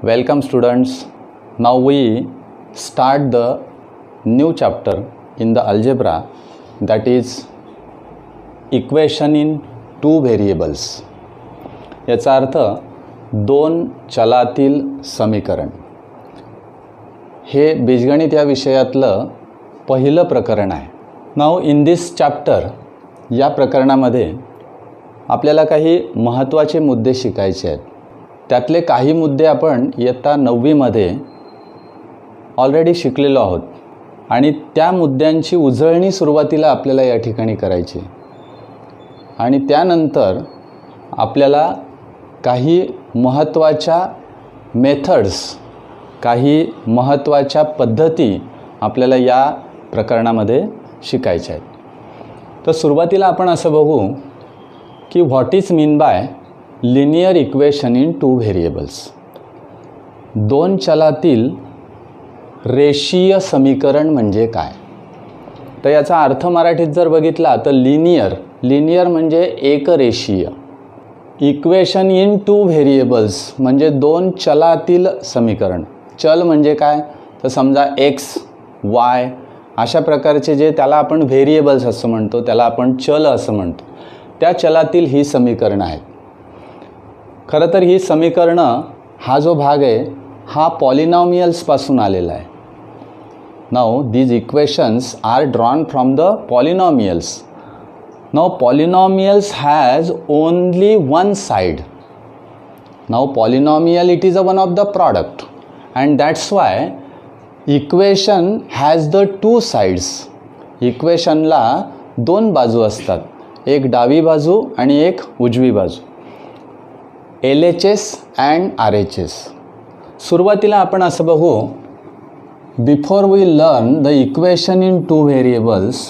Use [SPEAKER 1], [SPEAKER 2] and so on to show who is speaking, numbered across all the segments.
[SPEAKER 1] Welcome students. Now we start the new chapter in the algebra, that is equation in two variables. याचा अर्थ दोन चलातील समीकरण. हे बीजगणित या विषयातलं पहिलं प्रकरण आहे. नाउ इन दिस चॅप्टर, या प्रकरणामध्ये आपल्याला काही महत्त्वाचे मुद्दे शिकायचे आहेत. त्यातले काही मुद्दे आपण इयत्ता 9वी मध्ये ऑलरेडी शिकलेलो आहोत आणि त्या मुद्द्यांची उजळणी सुरुवातीला आपल्याला या ठिकाणी करायची आणि त्यानंतर आपल्याला काही महत्त्वाच्या मेथड्स, काही महत्त्वाच्या पद्धती आपल्याला या प्रकरणामध्ये शिकायच्या आहेत. तर सुरुवातीला आपण असं बघू की what is mean by linear equation in two variables. दोन चलातील रेषीय समीकरण म्हणजे काय. तर याचा अर्थ मराठीत जर बघितला तर लिनियर म्हणजे एकरेषीय. इक्वेशन इन टू व्हेरिएबल्स म्हणजे दोन चलातील समीकरण. चल म्हणजे काय, तर समजा एक्स वाय अशा प्रकारचे जे त्याला आपण व्हेरिएबल्स असं म्हणतो, त्याला आपण चल असं म्हणतो, त्या चलातील ही समीकरणं आहेत. खरं तर ही समीकरणं, हा जो भाग आहे हा पॉलिनॉमियल्सपासून आलेला आहे. Now these equations are drawn from the polynomials. Now polynomials has only one side. Now polynomial it is one of the product and that's why equation has the two sides. इक्वेशनला दोन बाजू असतात, एक डावी बाजू आणि एक उजवी बाजू. LHS and RHS. सुरुवातीला आपण असं बघू, before we learn the equation in two variables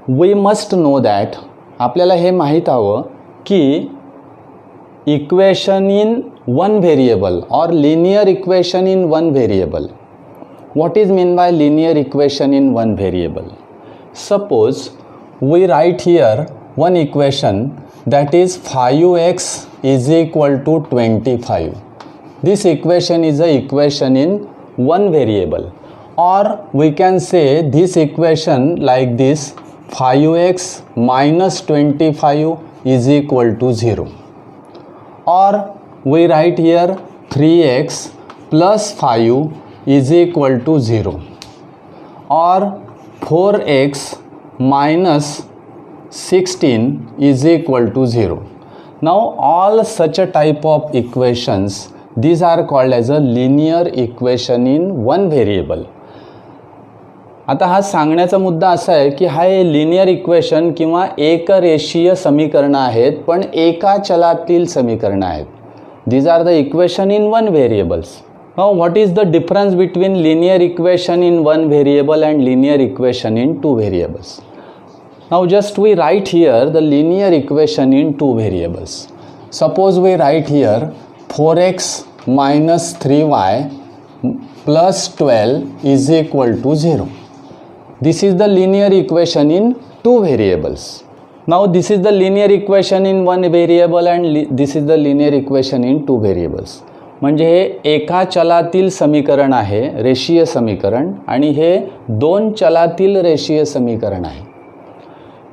[SPEAKER 1] we must know that, आपल्याला हे माहीत हवं की equation in one variable or linear equation in one variable. What is mean by linear equation in one variable. Suppose we write here one equation, that is 5x is equal to 25. This equation is a equation in one variable, or we can say this equation like this: 5x minus 25 is equal to 0. Or we write here 3x plus 5 is equal to 0. Or 4x minus 16 is equal to 0. Now all such a type of equations, these are called as a linear equation in one variable. आता हा सांगण्याचा मुद्दा असा आहे की हा linear equation किंवा एकरेषीय समीकरणं आहेत, पण एका चलातील समीकरणं आहेत. these are the equation in one variables. Now what is the difference between linear equation in one variable and linear equation in two variables? Now just we write here the linear equation in two variables. Suppose we write here 4x minus 3y plus 12 is equal to 0. This is the linear equation in two variables. Now this is the linear equation in one variable and this is the linear equation in two variables. म्हणजे हे एका चलातील समीकरण आहे, रेषीय समीकरण, आणि हे दोन चलातील रेषीय समीकरण आहे.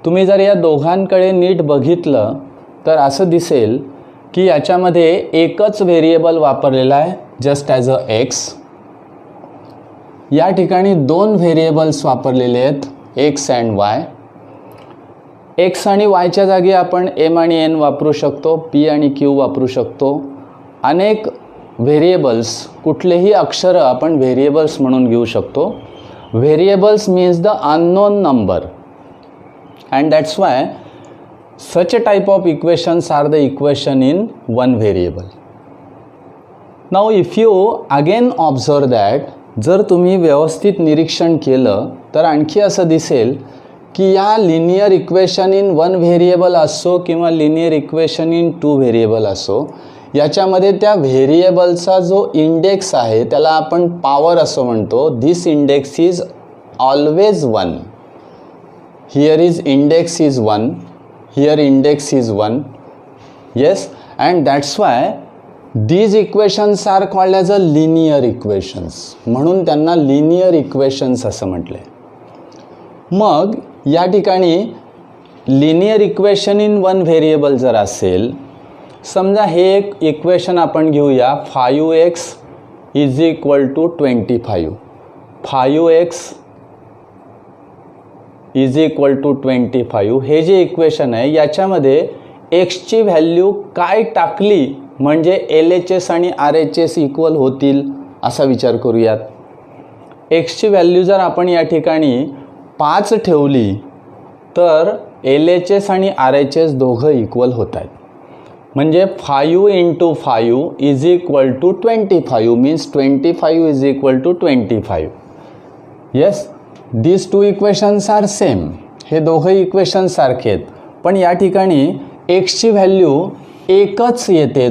[SPEAKER 1] तुम्ही जर या दोघांकडे नीट बघितलं तर असं दिसेल की याच्यामध्ये एकच व्हेरिएबल वापरलेला आहे, जस्ट ॲज अ एक्स. या ठिकाणी दोन व्हेरिएबल्स वापरलेले आहेत, एक्स अँड वाय. एक्स आणि वायच्या जागी आपण एम आणि एन वापरू शकतो, पी आणि क्यू वापरू शकतो. अनेक व्हेरिएबल्स, कुठलेही अक्षरं आपण व्हेरिएबल्स म्हणून घेऊ शकतो. Variables means the unknown number, and that's why such a type of equations are the equation in one variable. Now if you again observe that, जर तुम्ही व्यवस्थित निरीक्षण केलं तर आणखी असं दिसेल की या linear equation in one variable असो किंवा linear equation in two variable असो, याच्यामध्ये त्या व्हेरिएबलचा जो इंडेक्स आहे त्याला आपण पॉवर असं म्हणतो. This index is always 1. Here is index is 1, here index is 1. Yes, and that's why these equations are called as a linear equations, म्हणून त्यांना लिनियर इक्वेशन्स असं म्हटलं आहे. मग या ठिकाणी linear equation in one variable जर असेल, समजा हे एक इक्वेशन आपण घेऊया 5x is equal to 25. 5x is equal to 25 हे जे इक्वेशन आहे याच्यामध्ये एक्सची व्हॅल्यू काय टाकली म्हणजे LHS आणि RHS इक्वल होतील असा विचार करूयात. एक्सची व्हॅल्यू जर आपण या ठिकाणी 5 ठेवली तर LHS आणि RHS दोघं इक्वल होत आहेत. म्हणजे 5 into 5 is equal to 25 means 25 is equal to 25. Yes, these two equations are same. हे दोघं इक्वेशन्स सारखे आहेत, पण या ठिकाणी एक्सची व्हॅल्यू एकच येते.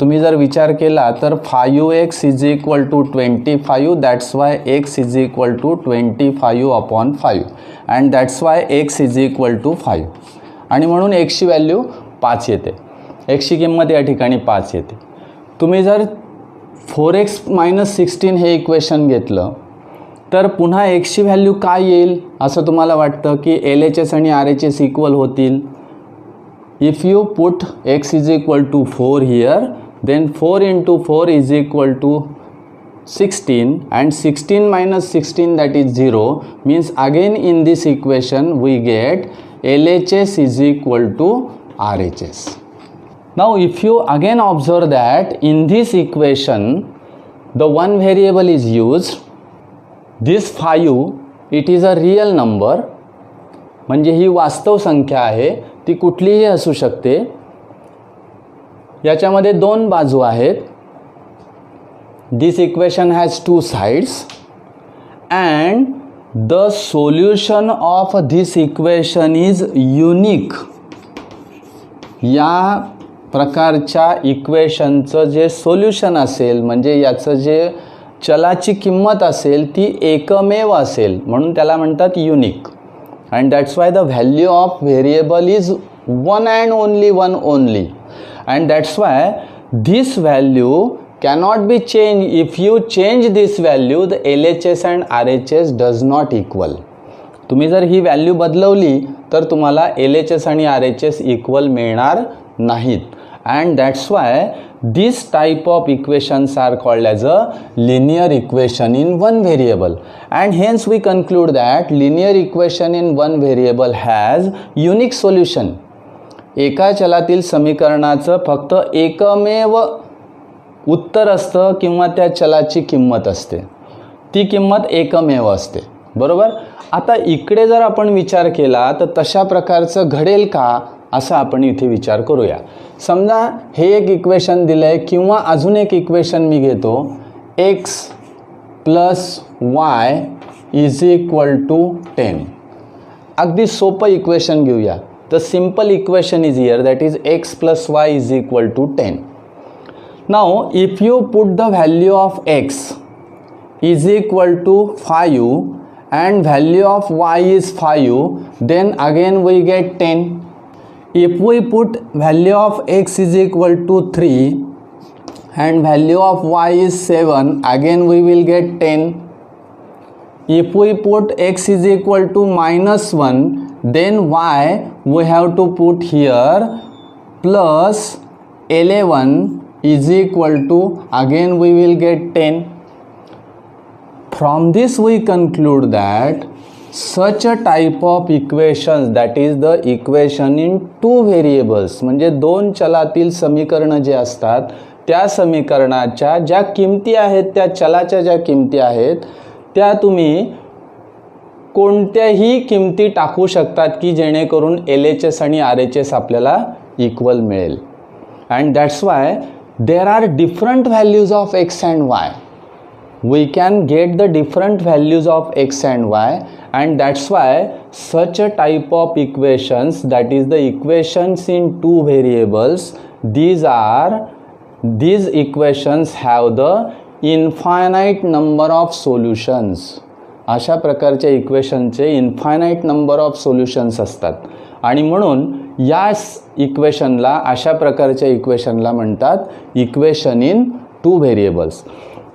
[SPEAKER 1] तुम्ही जर विचार केला तर 5x is equal to 25, that's why x is equal to 25 upon 5 and that's why x is equal to 5. आणि म्हणून एक्सची व्हॅल्यू 5 येते. एक्सची किंमत या ठिकाणी 5 येते. तुम्ही जर 4x - 16 हे इक्वेशन घेतलं तर पुन्हा एक्सची व्हॅल्यू काय येईल असं तुम्हाला वाटतं की LHS आणि RHS इक्वल होतील. If you put x is equal to 4 here, then 4 into 4 is equal to 16 and 16 minus 16 that is 0 means again in this equation we get LHS is equal to RHS. Now if you again observe that in this equation the one variable is used, this 5 it is a real number म्हणजे ही वास्तव संख्या आहे, ती कुठलीही असू शकते. याच्यामध्ये दोन बाजू आहेत. This equation has two sides and the solution of this equation is unique. या प्रकारच्या इक्वेशनचं जे सोल्युशन असेल म्हणजे याचं जे चलाची किंमत असेल ती एकमेव असेल, म्हणून त्याला म्हणतात unique. And that's why the value of variable is one and only one only, and that's why this value cannot be changed. If you change this value, the LHS and RHS does not equal. तुम्ही जर ही value बदलवली तर तुम्हाला LHS आणि RHS equal मिळणार नाहीत. and that's why this type of equations are called as a linear equation in one variable, and hence we conclude that linear equation in one variable has unique solution. एका चलातील समीकरणाचं फक्त एकमेव उत्तर असतं किंवा त्या चलाची किंमत असते, ती किंमत एकमेव असते. बरोबर. आता इकडे जर आपण विचार केला तर तशा प्रकारचं घडेल का असं आपण इथे विचार करूया. समजा हे एक इक्वेशन दिलं आहे किंवा अजून एक इक्वेशन मी घेतो x plus y is equal to 10. अगदी सोपं इक्वेशन घेऊया. The simple equation is here, that is x plus y is equal to 10. Now if you put the value of x is equal to 5 and value of y is 5, then again we get 10. If we put value of x is equal to 3 and value of y is 7, again we will get 10. If we put x is equal to -1, then y we have to put here plus 11 is equal to, again we will get 10. From this we conclude that such a type of equations, that is the equation in two variables, म्हणजे दोन चलातील समीकरण जे असतात त्या समीकरणाच्या ज्या किमती आहेत, त्या चलाच्या ज्या किमती आहेत त्या तुम्ही कोणत्याही किमती टाकू शकतात की जेणेकरून LHS आणि RHS आपल्याला इक्वल मिळेल. and that's why there are different values of x and y. We can get the different values of x and y, and that's why such a type of equations, that is the equations in two variables, these equations have the infinite number of solutions. अशा प्रकारच्या इक्वेशनचे infinite number of solutions असतात. आणि म्हणून या इक्वेशनला, अशा प्रकारच्या इक्वेशनला म्हणतात equation in two variables.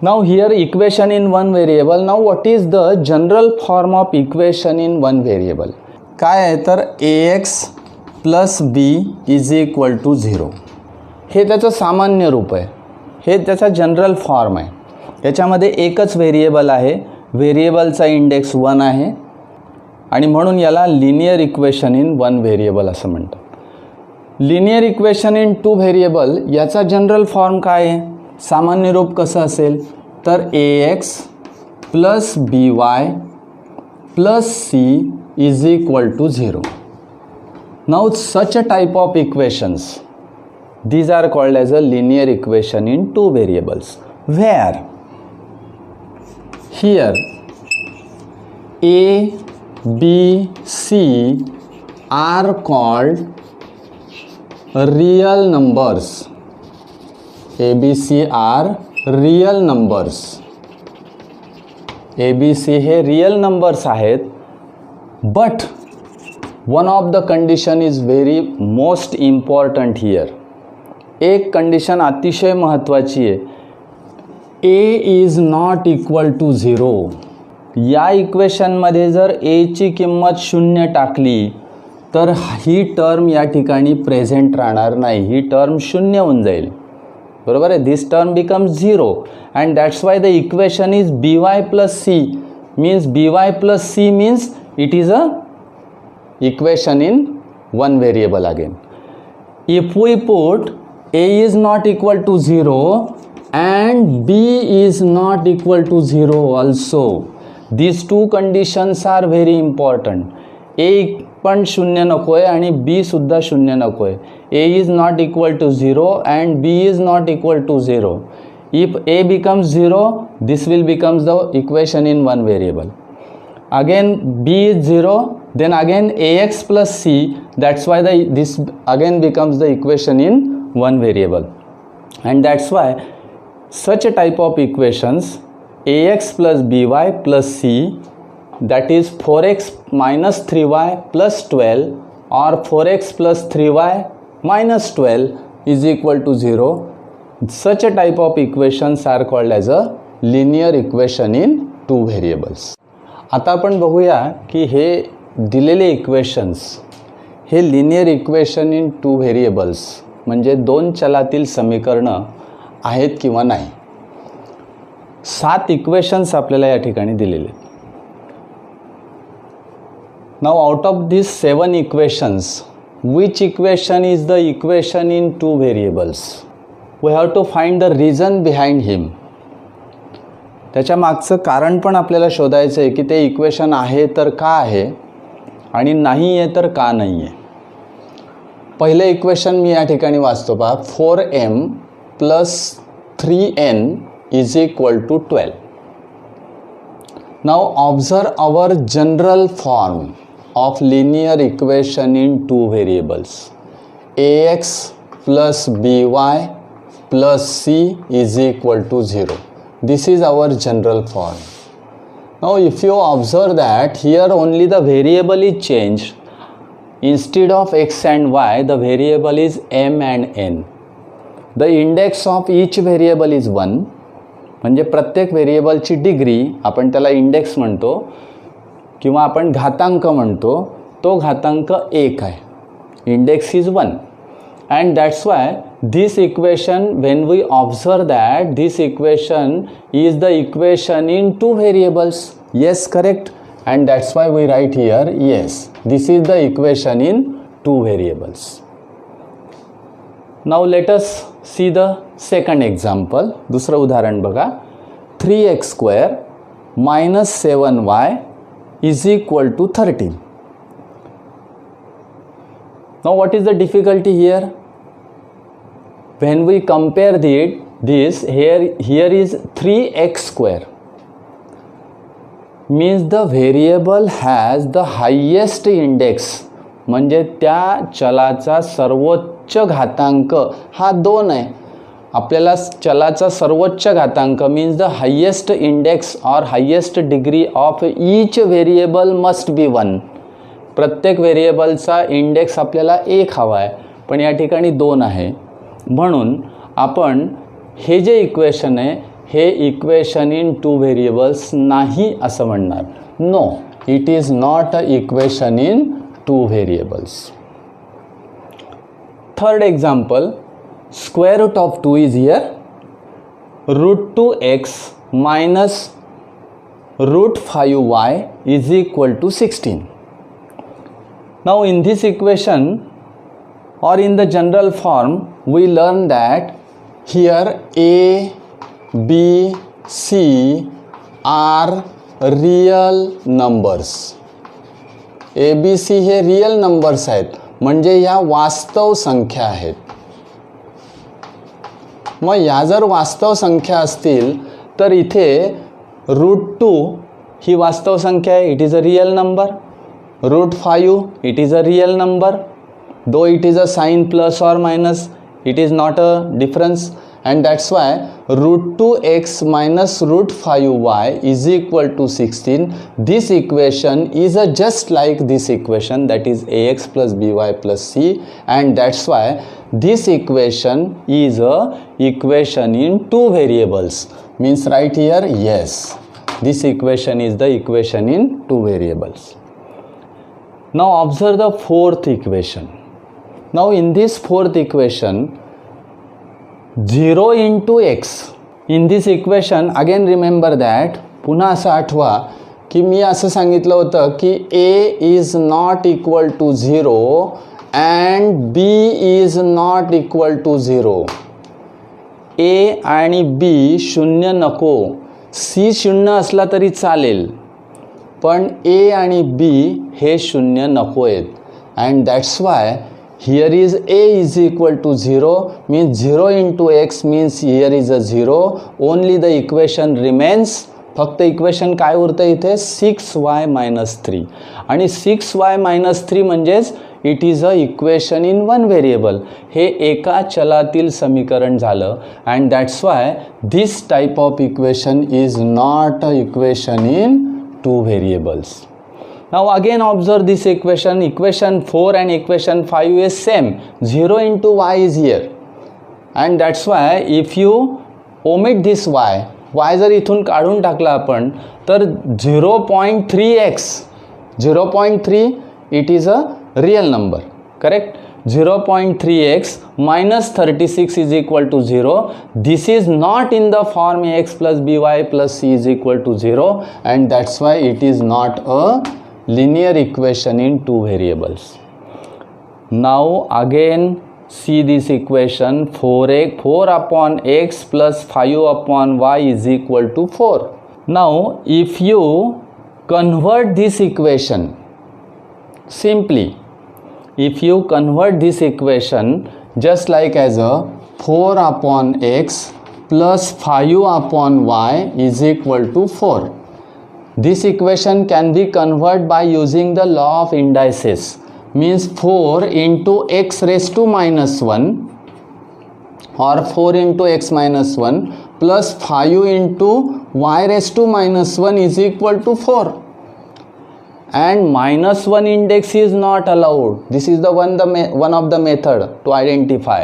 [SPEAKER 1] Now here equation in one variable. Now what is the general form of equation in one variable? काय आहे तर ax plus b is equal to 0. हे त्याचं सामान्य रूप आहे, हे त्याचा जनरल फॉर्म आहे. याच्यामध्ये एकच व्हेरिएबल आहे, व्हेरिएबलचा इंडेक्स 1 आहे आणि म्हणून याला linear equation in one variable असं म्हणतात. Linear equation in two variable याचा जनरल फॉर्म काय आहे, सामान्य रूप कसं असेल तर ax plus by plus c is equal to 0. Now such a type of equations, these are called as a linear equation in two variables, where here a, b, c are called real numbers. a, b, c are real numbers. a, b, c हे real numbers आहेत, but one of the condition is very most important here. एक condition अतिशय महत्त्वाची आहे, a is not equal to 0. या इक्वेशनमध्ये जर a ची किंमत 0 टाकली तर ही टर्म या ठिकाणी प्रेझेंट राहणार नाही, ही टर्म 0 होऊन जाईल. बरोबर आहे, this term becomes 0 and that's why the equation is by plus c means by plus c means it is a equation in one variable again. If we put a is not equal to 0 and b is not equal to 0 also, these two conditions are very important. a पण 0 नको आहे आणि b सुद्धा 0 नको आहे. a is not equal to 0 and b is not equal to 0. If a becomes 0, this will becomes the equation in one variable. Again b is 0, then again ax plus c, that's why this again becomes the equation in one variable. And that's why such a type of equations, ax plus by plus c, that is 4x minus 3y plus 12 or 4x plus 3y minus 12 is equal to 0. Such a type of equations are called as a linear equation in two variables. आता आपण बघूया की हे दिलेले equations हे linear equation in two variables म्हणजे दोन चलातील समीकरणं आहेत किंवा नाही. 7 इक्वेशन्स आपल्याला या ठिकाणी दिलेले. Now out of this 7 equations, which equation is the equation in two variables? We have to find the reason behind him. त्याच्या मागचं कारण पण आपल्याला शोधायचं आहे की ते इक्वेशन आहे तर का आहे आणि नाही आहे तर का नाही आहे. पहिलं इक्वेशन मी या ठिकाणी वाचतो पहा, 4m plus 3n is equal to 12. Now observe our general form of linear equation in two variables. ax plus by plus c is equal to 0. This is our general form. Now if you observe that here only the variable is changed. Instead of x and y, the variable is m and n. The index of each variable is 1. म्हणजे प्रत्येक व्हेरिएबलची degree, आपण त्याला index म्हणतो किंवा आपण घातांक म्हणतो, तो घातांक 1 आहे. Index is 1. And that's why this equation, when we observe that this equation is the equation in two variables. Yes, correct. And that's why we write here, yes, this is the equation in two variables. Now let us see the second example. दुसरं उदाहरण बघा. 3x square minus 7y is equal to 13. Now what is the difficulty here? When we compare this here is 3x square, means the variable has the highest index. म्हणजे त्या चलाचा सर्वोच्च घातांक हा 2 आहे. आपल्याला चलाचा सर्वोच्च घातांक means the highest index or highest degree of each variable must be 1. प्रत्येक व्हेरिएबलचा इंडेक्स आपल्याला 1 हवा आहे, पण या ठिकाणी 2 आहे. म्हणून आपण हे जे इक्वेशन आहे हे इक्वेशन इन 2 व्हेरिएबल्स नाही असं म्हणणार. No, it is not a equation in 2 variables. Third example, square root of 2 is here. √2x minus √5y is equal to 16. Now in this equation or in the general form we learn that here a, b, c are real numbers. a, b, c हे real numbers आहेत, म्हणजे ह्या वास्तव संख्या आहेत. मग या जर वास्तव संख्या असतील तर इथे √2 ही वास्तव संख्या आहे, it is a real number. √5 it is a real number, though it is a sign plus और minus, it is not a difference, and that's why √2x minus √5y is equal to 16. This equation is just like this equation, that is ax plus by plus c, and that's why this equation is a equation in 2 variables. Means right here, yes, this equation is the equation in 2 variables. Now observe the fourth equation. Now in this fourth equation, 0 into x. In this equation again remember that, पुन्हा असं आठवा की मी असं सांगितलं होतं की a is not equal to 0 and b is not equal to 0. a आणि b शून्य नको, c शून्य असला तरी चालेल, पण a आणि b हे शून्य नको आहेत. and that's why here is a is equal to 0, means 0 into x means here is a 0. only the equation remains, फक्त इक्वेशन काय उरतं इथे, 6y minus 3. आणि 6y minus 3 म्हणजेच it is a equation in 1 variable. हे एका चलातील समीकरण झालं. And that's why this type of equation is not a equation in 2 variables. Now again observe this equation, equation 4 and equation 5 is same, 0 into y is here, and that's why if you omit this y जर इथून काढून टाकला आपण तर 0.3x, 0.3 it is a real number, correct. 0.3x minus 36 is equal to 0. This is not in the form ax plus by plus c is equal to 0, and that's why it is not a linear equation in 2 variables. Now again see this equation, 4 upon x plus 5 upon y is equal to 4. Now if you convert this equation, simply if you convert this equation just like as a 4 upon x plus 5 upon y is equal to 4. This equation can be converted by using the law of indices, means 4 into x raised to minus 1 or 4 into x minus 1 plus 5 into y raised to minus 1 is equal to 4. And minus 1 index is not allowed. This is the one of the method to identify.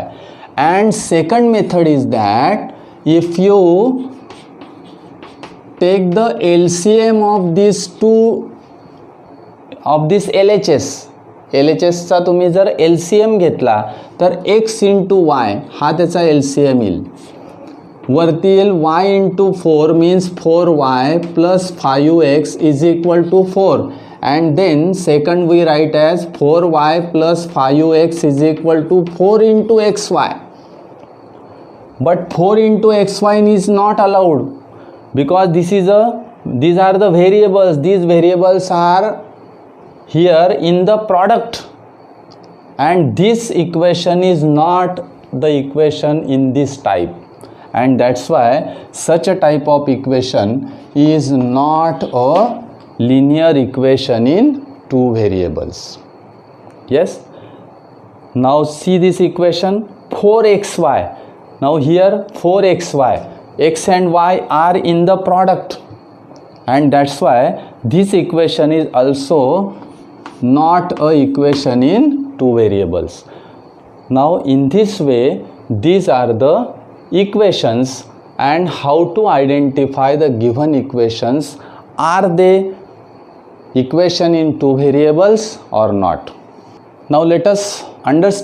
[SPEAKER 1] And second method is that if you take the LCM of these two, of this LHS चा तुम्ही जर LCM घेतला तर x into y हा त्याचा LCM येईल. वरती येईल y into 4 means 4y plus 5x is equal to 4, and then second we write as 4y plus 5x is equal to 4 into xy. But 4 into xy is not allowed, because these are the variables. These variables are here in the product, and this equation is not the equation in this type, and that's why such a type of equation is not a linear equation in 2 variables. Yes, now see this equation, 4xy. Now here 4xy, x and y are in the product, and that's why this equation is also not a equation in two variables. Now in this way, these are the equations, and how to identify the given equations. Are they equation in two variables or not? Now let us understand